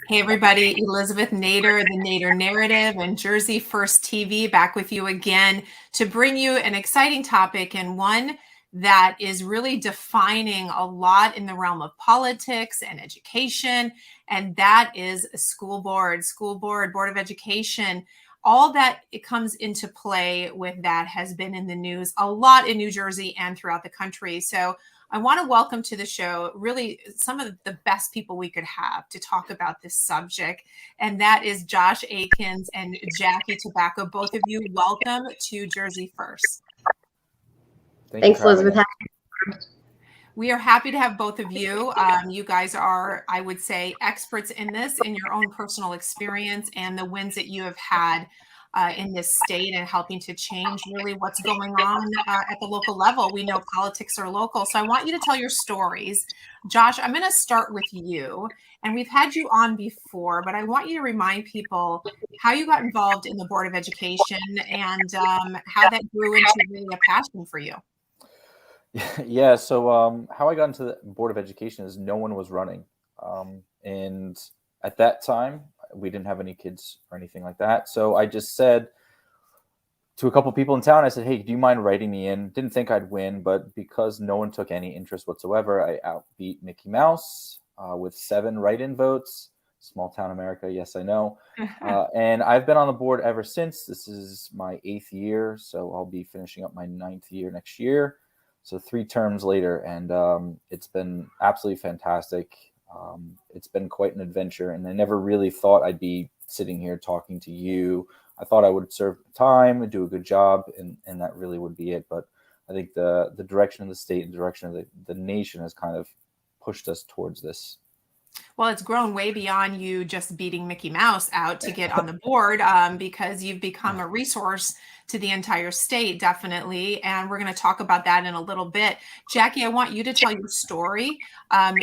Hey everybody, Elizabeth Nader, the Nader Narrative and Jersey First TV back with you again to bring you an exciting topic and one that is really defining a lot in the realm of politics and education, and that is a school board, board of education. All that it comes into play with that has been in the news a lot in New Jersey and throughout the country. So I want to welcome to the show really some of the best people we could have to talk about this subject. And that is Josh Aikens and Jackie Tobacco. Both of you, welcome to Jersey First. Thanks, Elizabeth. We are happy to have both of you. You guys are, I would say, experts in this, in your own personal experience and the wins that you have had in this state and helping to change really what's going on at the local level. We know politics are local. So I want you to tell your stories. Josh, I'm going to start with you. And we've had you on before, but I want you to remind people how you got involved in the Board of Education and how that grew into really a passion for you. Yeah, so how I got into the Board of Education is no one was running. And at that time, we didn't have any kids or anything like that. So I just said to a couple people in town, I said, hey, do you mind writing me in? Didn't think I'd win, but because no one took any interest whatsoever, I outbeat Mickey Mouse with 7 write-in votes. Small town America, yes, I know. And I've been on the board ever since. This is my 8th year, so I'll be finishing up my 9th year next year. So 3 terms later, and it's been absolutely fantastic. It's been quite an adventure, and I never really thought I'd be sitting here talking to you. I thought I would serve time and do a good job, and that really would be it. But I think the direction of the state and direction of the nation has kind of pushed us towards this. Well, it's grown way beyond you just beating Mickey Mouse out to get on the board because you've become a resource to the entire state, definitely. And we're going to talk about that in a little bit. Jackie, I want you to tell your story.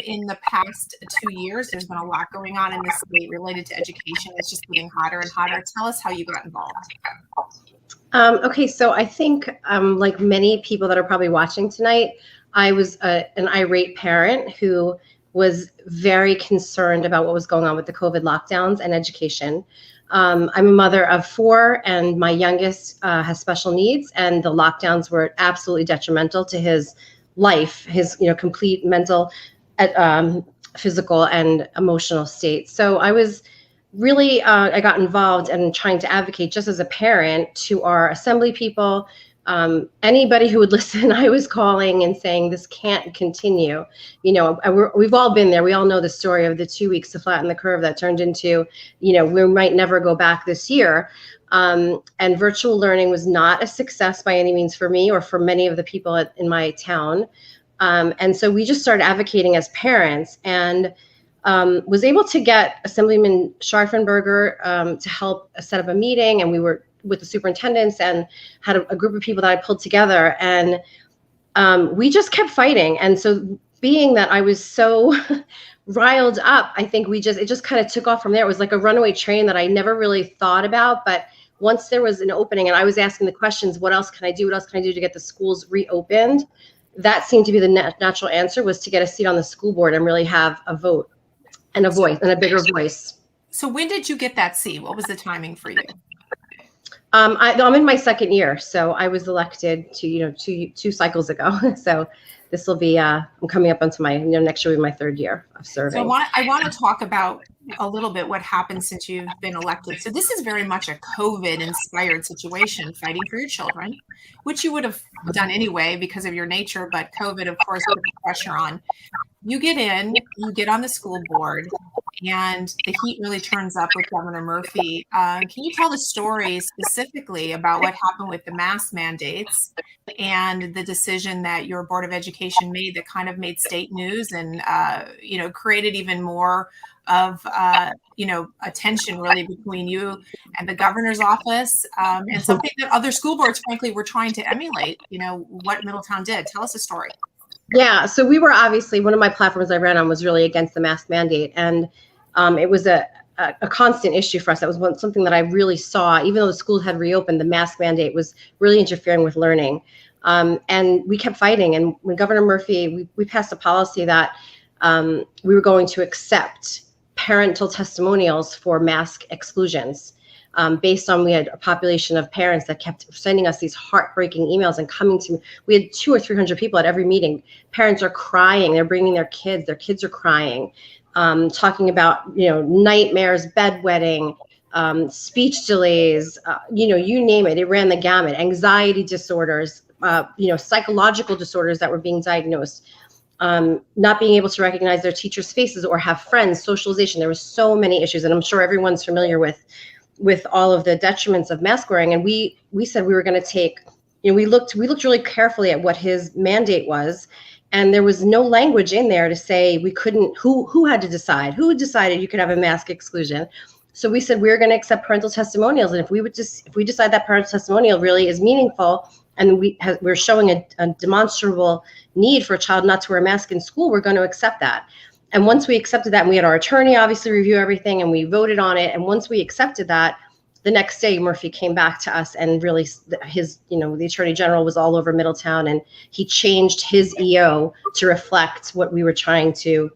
In the past 2 years, there's been a lot going on in the state related to education. It's just getting hotter and hotter. Tell us how you got involved. Okay, so I think like many people that are probably watching tonight, I was an irate parent who was very concerned about what was going on with the COVID lockdowns and education. I'm a mother of 4, and my youngest has special needs, and the lockdowns were absolutely detrimental to his life, his complete mental, physical, and emotional state. So I was really, I got involved in trying to advocate just as a parent to our assembly people. Anybody who would listen, I was calling and saying this can't continue. We've all been there. We all know the story of the 2 weeks to flatten the curve that turned into, we might never go back this year. And virtual learning was not a success by any means for me or for many of the people in my town. And so we just started advocating as parents, and was able to get Assemblyman Scharfenberger to help set up a meeting, and we were with the superintendents and had a group of people that I pulled together, and we just kept fighting. And so being that I was so riled up, I think it just kind of took off from there. It was like a runaway train that I never really thought about, but once there was an opening and I was asking the questions, what else can I do? What else can I do to get the schools reopened? That seemed to be the natural answer, was to get a seat on the school board and really have a vote and a voice and a bigger voice. So when did you get that seat? What was the timing for you? I'm in my 2nd year, so I was elected two cycles ago. So this will be I'm coming up onto my next year will be my 3rd year of serving. So I want to talk about a little bit what happened since you've been elected. So this is very much a COVID-inspired situation, fighting for your children, which you would have done anyway because of your nature, but COVID, of course, put the pressure on. You get on the school board, and the heat really turns up with Governor Murphy. Can you tell the story specifically about what happened with the mask mandates and the decision that your Board of Education made that kind of made state news and, created even more of, attention really between you and the governor's office, and something that other school boards, frankly, were trying to emulate, what Middletown did. Tell us a story. Yeah, so we were obviously, one of my platforms I ran on was really against the mask mandate. And it was a constant issue for us. That was something that I really saw. Even though the schools had reopened, the mask mandate was really interfering with learning. And we kept fighting. And when Governor Murphy, we passed a policy that we were going to accept parental testimonials for mask exclusions. Based on, we had a population of parents that kept sending us these heartbreaking emails and coming to me. We had 200 or 300 people at every meeting. Parents are crying. They're bringing their kids. Their kids are crying, talking about, nightmares, bedwetting, speech delays, you name it. It ran the gamut. Anxiety disorders, psychological disorders that were being diagnosed. Not being able to recognize their teachers' faces or have friends, socialization. There were so many issues, and I'm sure everyone's familiar with all of the detriments of mask wearing. And we said we were going to take, we looked really carefully at what his mandate was, and there was no language in there to say we couldn't. Who had to decide? Who decided you could have a mask exclusion? So we said we were going to accept parental testimonials, and if we decide that parental testimonial really is meaningful, and we're showing a demonstrable need for a child not to wear a mask in school, we're going to accept that. And once we accepted that, and we had our attorney obviously review everything, and we voted on it. And once we accepted that, the next day Murphy came back to us, and really his, the attorney general was all over Middletown, and he changed his EO to reflect what we were trying to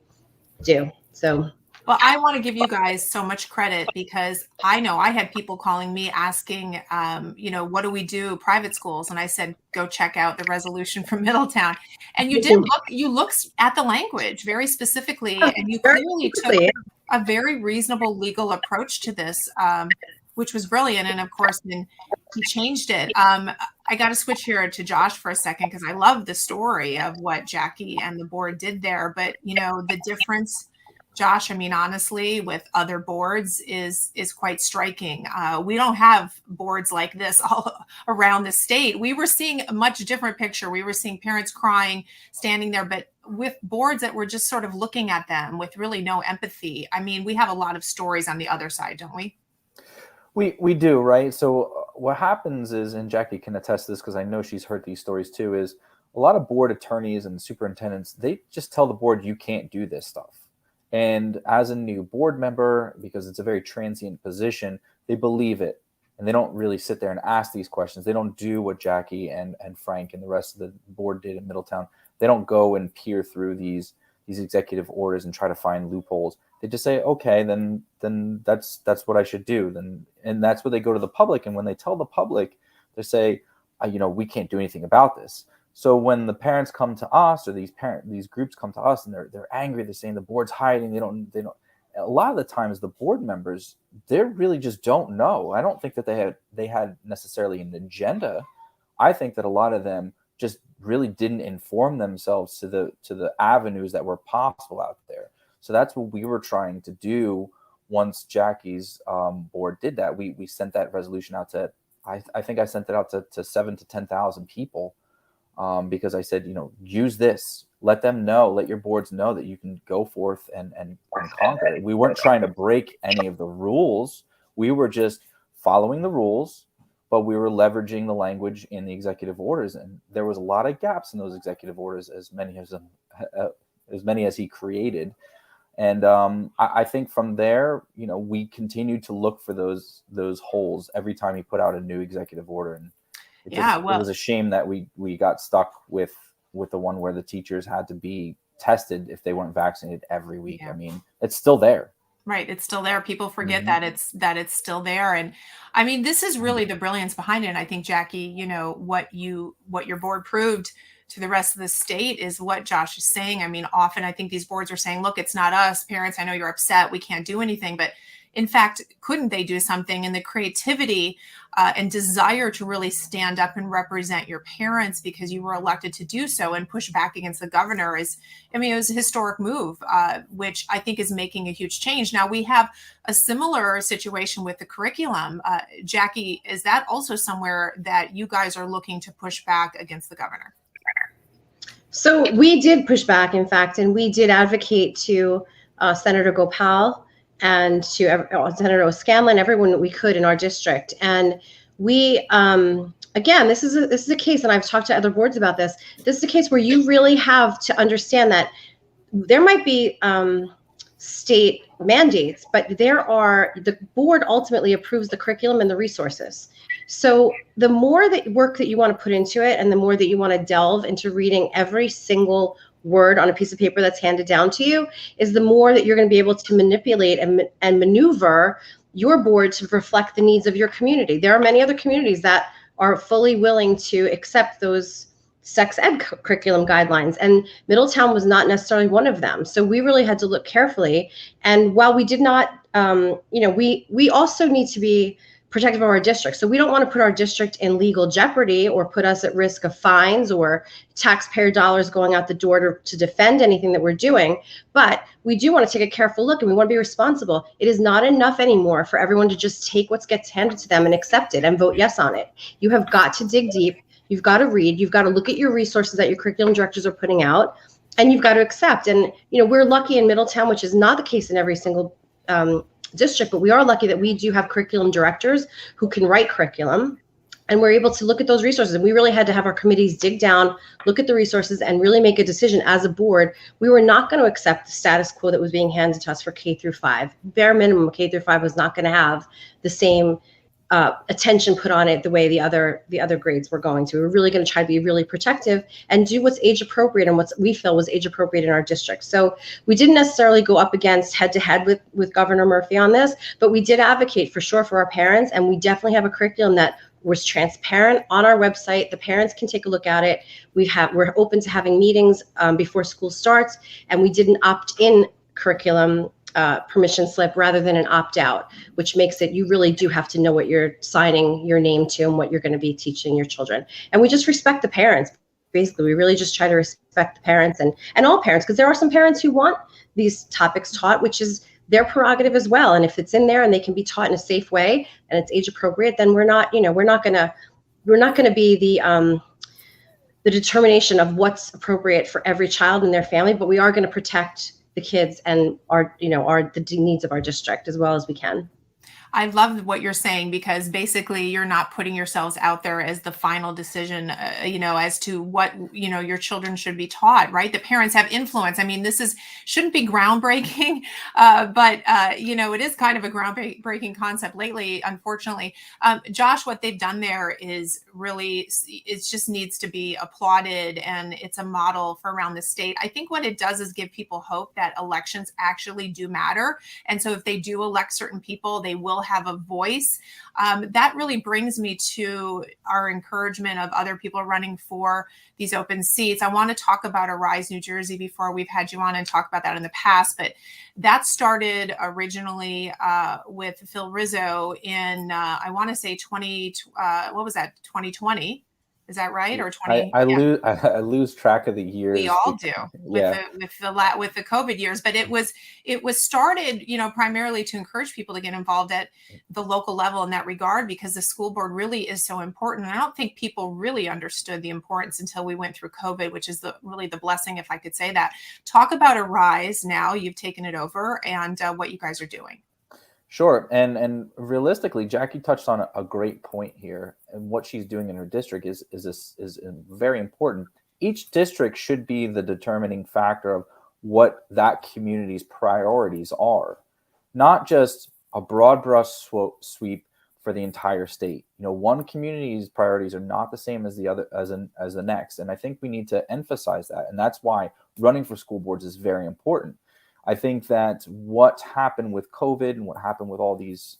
do. So. Well, I want to give you guys so much credit, because I know I had people calling me asking, what do we do private schools? And I said, go check out the resolution from Middletown. And you looked at the language very specifically, and you clearly took a very reasonable legal approach to this, which was brilliant. And of course, then he changed it. I got to switch here to Josh for a second, because I love the story of what Jackie and the board did there. But, the difference, Josh, honestly, with other boards is quite striking. We don't have boards like this all around the state. We were seeing a much different picture. We were seeing parents crying, standing there, but with boards that were just sort of looking at them with really no empathy. We have a lot of stories on the other side, don't we? We do, right? So what happens is, and Jackie can attest to this because I know she's heard these stories too, is a lot of board attorneys and superintendents, they just tell the board, you can't do this stuff. And as a new board member, because it's a very transient position, they believe it. And they don't really sit there and ask these questions. They don't do what Jackie and Frank and the rest of the board did in Middletown. They don't go and peer through these executive orders and try to find loopholes. They just say, okay, then that's what I should do. And that's what they go to the public. And when they tell the public, they say, we can't do anything about this. So when the parents come to us, or these groups come to us, and they're angry, they're saying the board's hiding. They don't. A lot of the times, the board members, they really just don't know. I don't think that they had necessarily an agenda. I think that a lot of them just really didn't inform themselves to the avenues that were possible out there. So that's what we were trying to do. Once Jackie's board did that, we sent that resolution out to. I think I sent it out to 7,000 to 10,000 people. Because I said, use this, let them know, let your boards know that you can go forth and conquer it. We weren't trying to break any of the rules. We were just following the rules, but we were leveraging the language in the executive orders. And there was a lot of gaps in those executive orders, as many as he created. And I think from there, we continued to look for those holes every time he put out a new executive order. And it was a shame that we got stuck with the one where the teachers had to be tested if they weren't vaccinated every week. Yeah. It's still there. Right. It's still there. People forget that it's still there. And this is really the brilliance behind it. And I think, Jackie, what your board proved to the rest of the state is what Josh is saying. Often I think these boards are saying, look, it's not us, parents. I know you're upset. We can't do anything. But in fact, couldn't they do something? And the creativity and desire to really stand up and represent your parents because you were elected to do so and push back against the governor it was a historic move, which I think is making a huge change. Now, we have a similar situation with the curriculum. Jackie, is that also somewhere that you guys are looking to push back against the governor? So we did push back, in fact, and we did advocate to Senator Gopal and to Senator O'Scanlan, everyone that we could in our district. And we, again, this is a case, and I've talked to other boards about this. This is a case where you really have to understand that there might be state mandates, but the board ultimately approves the curriculum and the resources. So the more work that you want to put into it, and the more that you want to delve into reading every single word on a piece of paper that's handed down to you is the more that you're going to be able to manipulate and maneuver your board to reflect the needs of your community. There are many other communities that are fully willing to accept those sex ed curriculum guidelines, and Middletown was not necessarily one of them. So we really had to look carefully. And while we did not, we also need to be protective of our district. So we don't want to put our district in legal jeopardy or put us at risk of fines or taxpayer dollars going out the door to defend anything that we're doing. But we do want to take a careful look, and we want to be responsible. It is not enough anymore for everyone to just take what gets handed to them and accept it and vote yes on it. You have got to dig deep. You've got to read. You've got to look at your resources that your curriculum directors are putting out, and you've got to accept. And we're lucky in Middletown, which is not the case in every single district, but we are lucky that we do have curriculum directors who can write curriculum, and we're able to look at those resources. And we really had to have our committees dig down, look at the resources, and really make a decision as a board. We were not going to accept the status quo that was being handed to us for K through 5. Bare minimum, K through 5 was not going to have the same attention put on it the way the other grades were going to. We're really going to try to be really protective and do what's age appropriate and what we feel was age appropriate in our district. So we didn't necessarily go up against head to head with Governor Murphy on this, but we did advocate for sure for our parents, and we definitely have a curriculum that was transparent on our website. The parents can take a look at it. We're open to having meetings before school starts, and we did an opt-in curriculum permission slip rather than an opt-out, which makes it, you really do have to know what you're signing your name to and what you're going to be teaching your children. And we just respect the parents. Basically, we really just try to respect the parents and all parents, because there are some parents who want these topics taught, which is their prerogative as well. And if it's in there and they can be taught in a safe way and it's age appropriate, then we're not going to be the determination of what's appropriate for every child and their family, but we are going to protect the kids and the needs of our district as well as we can. I love what you're saying, because basically you're not putting yourselves out there as the final decision, as to what, your children should be taught, right? The parents have influence. I mean, this shouldn't be groundbreaking, but it is kind of a groundbreaking concept lately, unfortunately. Josh, what they've done there is really, it just needs to be applauded, and it's a model for around the state. I think what it does is give people hope that elections actually do matter. And so if they do elect certain people, they will have a voice. That really brings me to our encouragement of other people running for these open seats. I want to talk about Arise New Jersey before. We've had you on and talk about that in the past, but that started originally with Phil Rizzo in, I want to say 2020. Is that right? Or 20? I lose track of the years. We all do with the COVID years, but it was started, primarily to encourage people to get involved at the local level in that regard, because the school board really is so important. And I don't think people really understood the importance until we went through COVID, which is really the blessing, if I could say that. Talk about Arise now. You've taken it over, and what you guys are doing. Sure. And realistically, Jackie touched on a great point here, and what she's doing in her district is very important. Each district should be the determining factor of what that community's priorities are, not just a broad brush sweep for the entire state. One community's priorities are not the same as the other, as the next. And I think we need to emphasize that. And that's why running for school boards is very important. I think that what happened with COVID and what happened with all these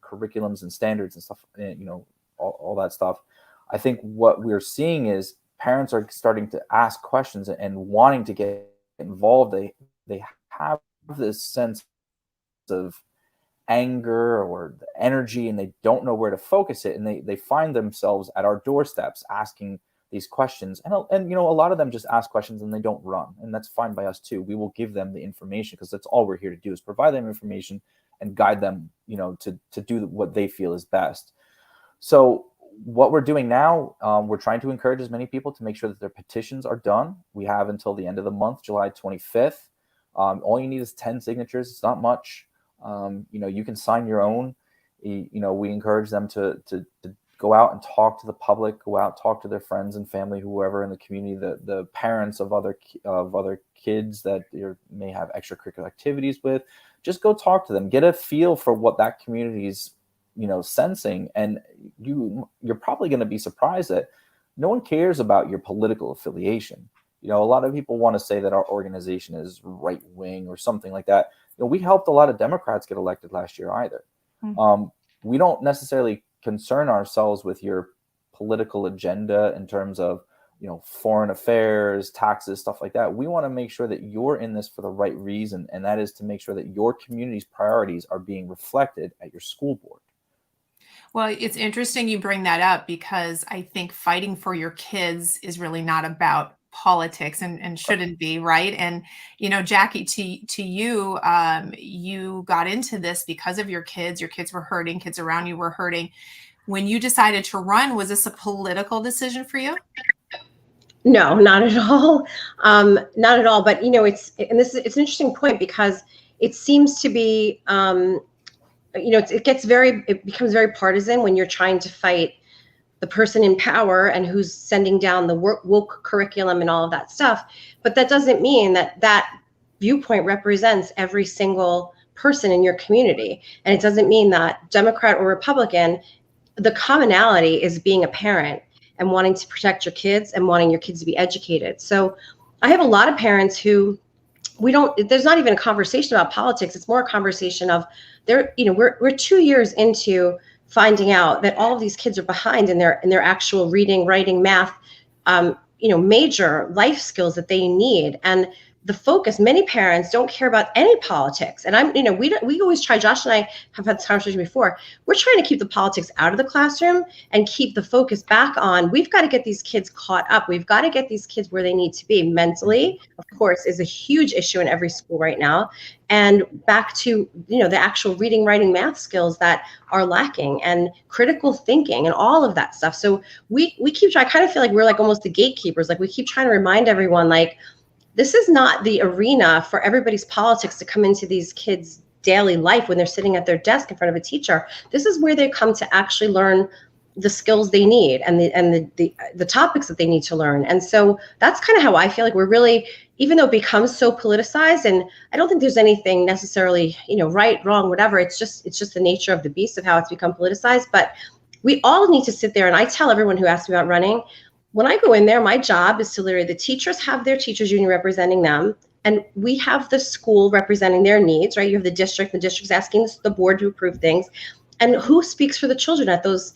curriculums and standards and stuff, all that stuff, I think what we're seeing is parents are starting to ask questions and wanting to get involved. They have this sense of anger or energy, and they don't know where to focus it. And they find themselves at our doorsteps asking these questions, and a lot of them just ask questions and they don't run, and that's fine by us too. We will give them the information, because that's all we're here to do, is provide them information and guide them, to do what they feel is best. So what we're doing now, we're trying to encourage as many people to make sure that their petitions are done. We have until the end of the month, July 25th. All you need is 10 signatures. It's not much. You can sign your own. We encourage them to go out and talk to the public, go out, talk to their friends and family, whoever in the community, the parents of other kids that you may have extracurricular activities with. Just go talk to them, get a feel for what that community's, sensing. And you're probably going to be surprised that no one cares about your political affiliation. A lot of people want to say that our organization is right wing or something like that. We helped a lot of Democrats get elected last year either. We don't necessarily concern ourselves with your political agenda in terms of, foreign affairs, taxes, stuff like that. We want to make sure that you're in this for the right reason, and that is to make sure that your community's priorities are being reflected at your school board. Well, it's interesting you bring that up, because I think fighting for your kids is really not about politics, and shouldn't be, right? And Jackie, to you, you got into this because of your kids. Your kids were hurting, kids around you were hurting. When you decided to run, was this a political decision for you? No, not at all. Not at all. But it's an interesting point, because it seems to be it becomes very partisan when you're trying to fight the person in power and who's sending down the woke curriculum and all of that stuff. But that doesn't mean that viewpoint represents every single person in your community. And it doesn't mean that Democrat or Republican, the commonality is being a parent and wanting to protect your kids and wanting your kids to be educated. So I have a lot of parents who there's not even a conversation about politics. It's more a conversation of we're 2 years into finding out that all of these kids are behind in their actual reading, writing, math, major life skills that they need. And the focus, many parents don't care about any politics. And we always try, Josh and I have had this conversation before, we're trying to keep the politics out of the classroom and keep the focus back on, we've got to get these kids caught up. We've got to get these kids where they need to be mentally, of course, is a huge issue in every school right now. And back to, the actual reading, writing, math skills that are lacking, and critical thinking and all of that stuff. So we keep trying, I kind of feel like we're like almost the gatekeepers. Like we keep trying to remind everyone, like, this is not the arena for everybody's politics to come into these kids' daily life when they're sitting at their desk in front of a teacher. This is where they come to actually learn the skills they need and the topics that they need to learn. And so that's kind of how I feel like we're really, even though it becomes so politicized, and I don't think there's anything necessarily, right, wrong, whatever. It's just the nature of the beast of how it's become politicized. But we all need to sit there. And I tell everyone who asks me about running, when I go in there, my job is to literally, the teachers have their teachers union representing them, and we have the school representing their needs, right? You have the district's asking the board to approve things, and who speaks for the children at those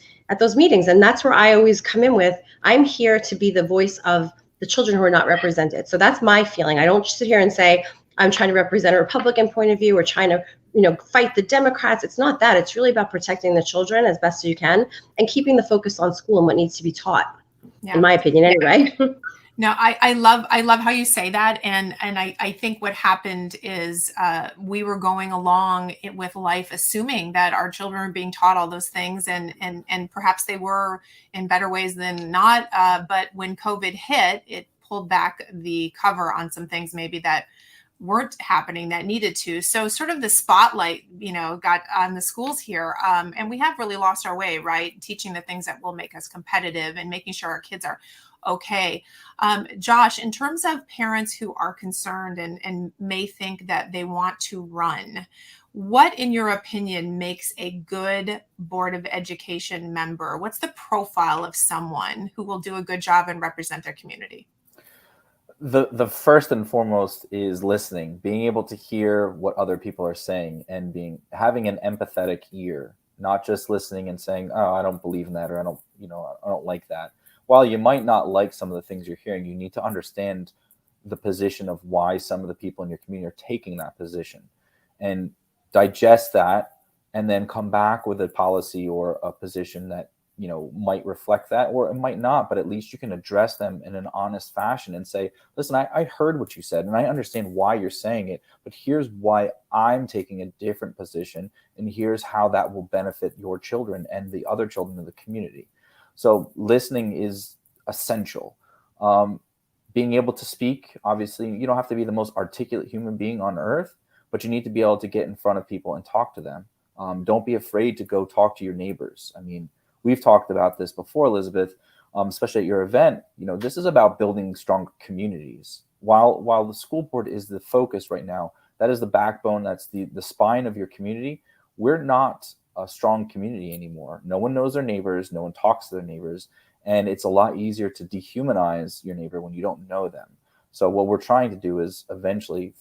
meetings. And that's where I always come in with, I'm here to be the voice of the children who are not represented. So that's my feeling. I don't sit here and say, I'm trying to represent a Republican point of view or trying to, fight the Democrats. It's not that. It's really about protecting the children as best as you can and keeping the focus on school and what needs to be taught. Yeah. In my opinion, anyway. No, I love how you say that. And I think what happened is we were going along with life assuming that our children were being taught all those things, and perhaps they were in better ways than not. But when COVID hit, it pulled back the cover on some things maybe that weren't happening that needed to. So sort of the spotlight, got on the schools here. And we have really lost our way, right? Teaching the things that will make us competitive and making sure our kids are okay. Josh, in terms of parents who are concerned and may think that they want to run, what, in your opinion, makes a good Board of Education member? What's the profile of someone who will do a good job and represent their community? The first and foremost is listening, being able to hear what other people are saying, and having an empathetic ear, not just listening and saying, oh, I don't believe in that, or I don't like that. While you might not like some of the things you're hearing, you need to understand the position of why some of the people in your community are taking that position, and digest that, and then come back with a policy or a position that might reflect that, or it might not, but at least you can address them in an honest fashion and say, listen, I heard what you said and I understand why you're saying it, but here's why I'm taking a different position, and here's how that will benefit your children and the other children in the community. So listening is essential. Being able to speak, obviously, you don't have to be the most articulate human being on earth, but you need to be able to get in front of people and talk to them. Don't be afraid to go talk to your neighbors. I mean, we've talked about this before, Elizabeth, especially at your event. This is about building strong communities. While the school board is the focus right now, that is the backbone, that's the spine of your community. We're not a strong community anymore. No one knows their neighbors. No one talks to their neighbors. And it's a lot easier to dehumanize your neighbor when you don't know them. So what we're trying to do is eventually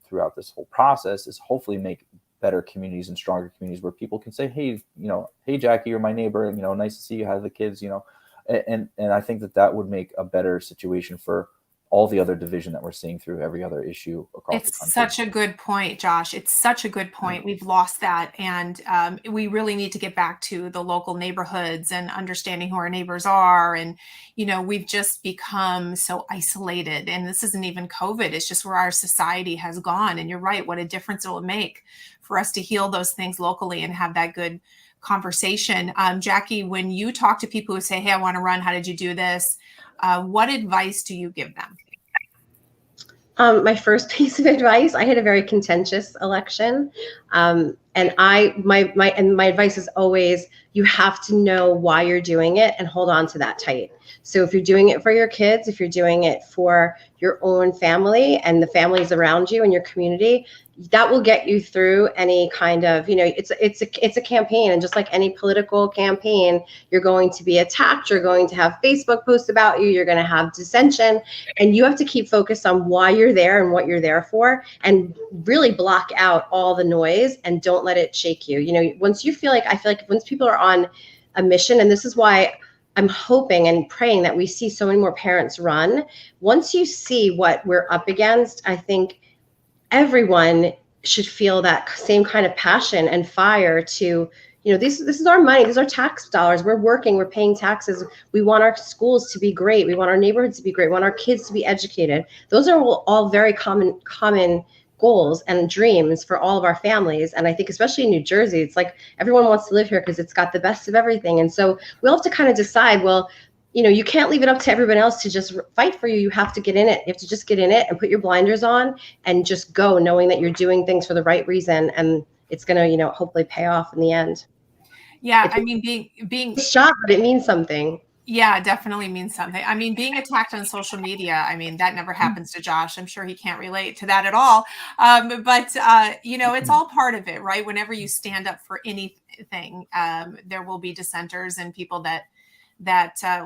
throughout this whole process is hopefully make better communities and stronger communities where people can say, hey, hey, Jackie, you're my neighbor, nice to see you, how are the kids, and I think that would make a better situation for all the other division that we're seeing through every other issue across the country. It's such a good point, Josh. It's such a good point. We've lost that. And we really need to get back to the local neighborhoods and understanding who our neighbors are. And, we've just become so isolated. And this isn't even COVID. It's just where our society has gone. And you're right. What a difference it will make for us to heal those things locally and have that good conversation. Jackie, when you talk to people who say, hey, I want to run, how did you do this? What advice do you give them? My first piece of advice, I had a very contentious election. And my advice is always, you have to know why you're doing it and hold on to that tight. So if you're doing it for your kids, if you're doing it for your own family and the families around you and your community, that will get you through any kind of, it's a campaign. And just like any political campaign, you're going to be attacked. You're going to have Facebook posts about you. You're going to have dissension, and you have to keep focused on why you're there and what you're there for, and really block out all the noise and don't let it shake you. I feel like once people are on a mission, and this is why I'm hoping and praying that we see so many more parents run. Once you see what we're up against, I think everyone should feel that same kind of passion and fire to, this is our money. These are tax dollars. We're working, we're paying taxes. We want our schools to be great. We want our neighborhoods to be great. We want our kids to be educated. Those are all very common goals and dreams for all of our families. And I think especially in New Jersey, it's like everyone wants to live here because it's got the best of everything. And so we'll have to kind of decide, well, you can't leave it up to everyone else to just fight for you. You have to get in it. You have to just get in it and put your blinders on and just go, knowing that you're doing things for the right reason. And it's going to, hopefully pay off in the end. Yeah. Being shot, but it means something. Yeah, definitely means something. Being attacked on social media, that never happens to Josh. I'm sure he can't relate to that at all. But it's all part of it, right? Whenever you stand up for anything, there will be dissenters and people that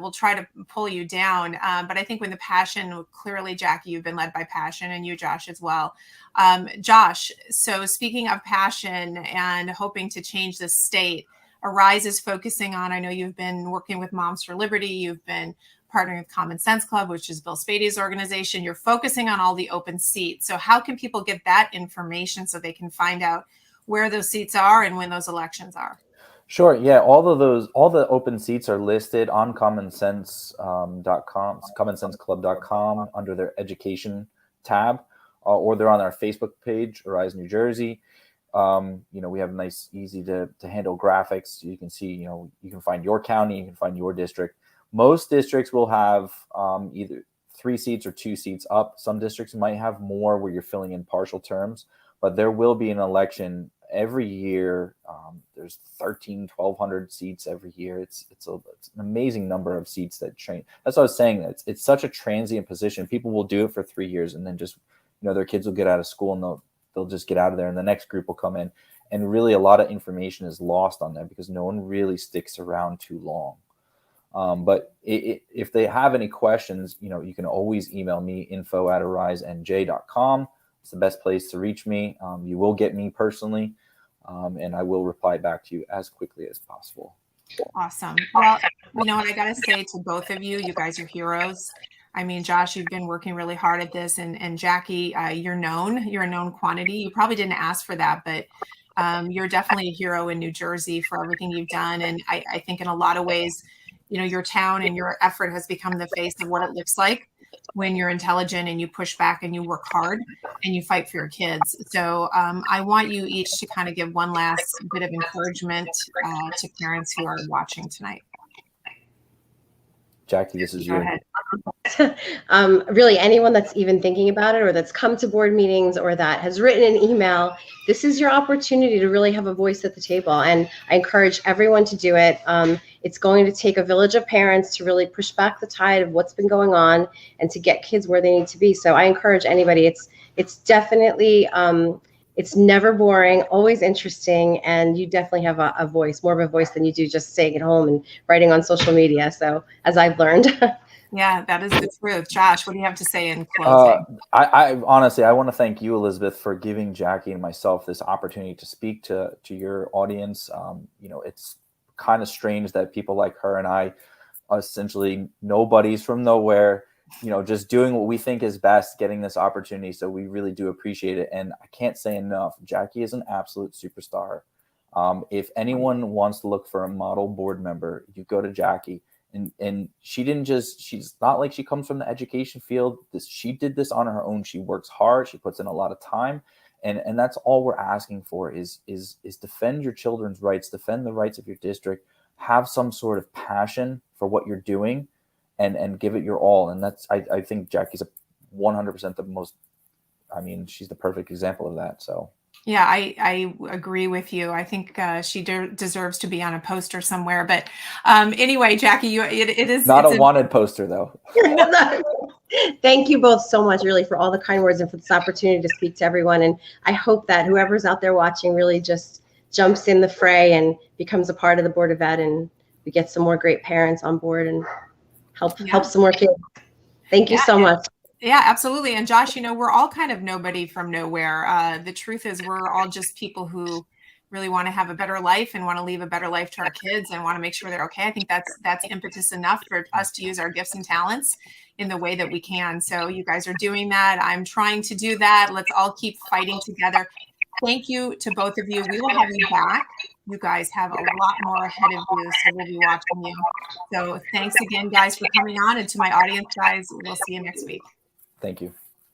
will try to pull you down. But I think when the passion, clearly, Jackie, you've been led by passion, and you, Josh, as well. Josh, so speaking of passion and hoping to change the state, Arise is focusing on, I know you've been working with Moms for Liberty, you've been partnering with Common Sense Club, which is Bill Spady's organization. You're focusing on all the open seats. So how can people get that information so they can find out where those seats are and when those elections are? Sure. Yeah. All the open seats are listed on commonsense.com, commonsenseclub.com under their education tab, or they're on our Facebook page, Arise New Jersey. We have nice, easy to handle graphics. You can see, you can find your county, you can find your district. Most districts will have either 3 seats or 2 seats up. Some districts might have more where you're filling in partial terms, but there will be an election every year. There's 1,200 seats every year. It's an amazing number of seats that train. That's what I was saying. It's such a transient position. People will do it for 3 years and then just, their kids will get out of school and they'll just get out of there and the next group will come in. And really a lot of information is lost on that because no one really sticks around too long. But if they have any questions, you can always email me, info@arisenj.com. It's the best place to reach me. You will get me personally, and I will reply back to you as quickly as possible. Awesome. Well, what I got to say to both of you, you guys are heroes. Josh, you've been working really hard at this, and Jackie, you're a known quantity. You probably didn't ask for that, but you're definitely a hero in New Jersey for everything you've done. And I think in a lot of ways, your town and your effort has become the face of what it looks like when you're intelligent and you push back and you work hard and you fight for your kids. So I want you each to kind of give one last bit of encouragement to parents who are watching tonight. Jackie, this is you. Really, anyone that's even thinking about it or that's come to board meetings or that has written an email, this is your opportunity to really have a voice at the table. And I encourage everyone to do it. It's going to take a village of parents to really push back the tide of what's been going on and to get kids where they need to be. So I encourage anybody. It's definitely, it's never boring, always interesting, and you definitely have a voice, more of a voice than you do just staying at home and writing on social media. So as I've learned. Yeah, that is the truth. Josh, what do you have to say in closing? I honestly, I want to thank you, Elizabeth, for giving Jackie and myself this opportunity to speak to your audience. It's kind of strange that people like her and I, essentially nobodies from nowhere, just doing what we think is best, getting this opportunity. So we really do appreciate it. And I can't say enough, Jackie is an absolute superstar. If anyone wants to look for a model board member, you go to Jackie. And she's not like she comes from the education field. She did this on her own. She works hard. She puts in a lot of time. And that's all we're asking for is defend your children's rights, defend the rights of your district, have some sort of passion for what you're doing, and give it your all. And that's, I think Jackie's 100% the most, she's the perfect example of that. So. Yeah, I agree with you. I think she deserves to be on a poster somewhere. But anyway, Jackie, it is not a wanted poster though. Thank you both so much, really, for all the kind words and for this opportunity to speak to everyone. And I hope that whoever's out there watching really just jumps in the fray and becomes a part of the Board of Ed, and we get some more great parents on board and help some more kids. Thank you so much. Yeah, absolutely. And Josh, we're all kind of nobody from nowhere. The truth is we're all just people who really want to have a better life and want to leave a better life to our kids and want to make sure they're okay. I think that's impetus enough for us to use our gifts and talents in the way that we can. So you guys are doing that. I'm trying to do that. Let's all keep fighting together. Thank you to both of you. We will have you back. You guys have a lot more ahead of you, so we'll be watching you. So thanks again, guys, for coming on. And to my audience, guys, we'll see you next week. Thank you.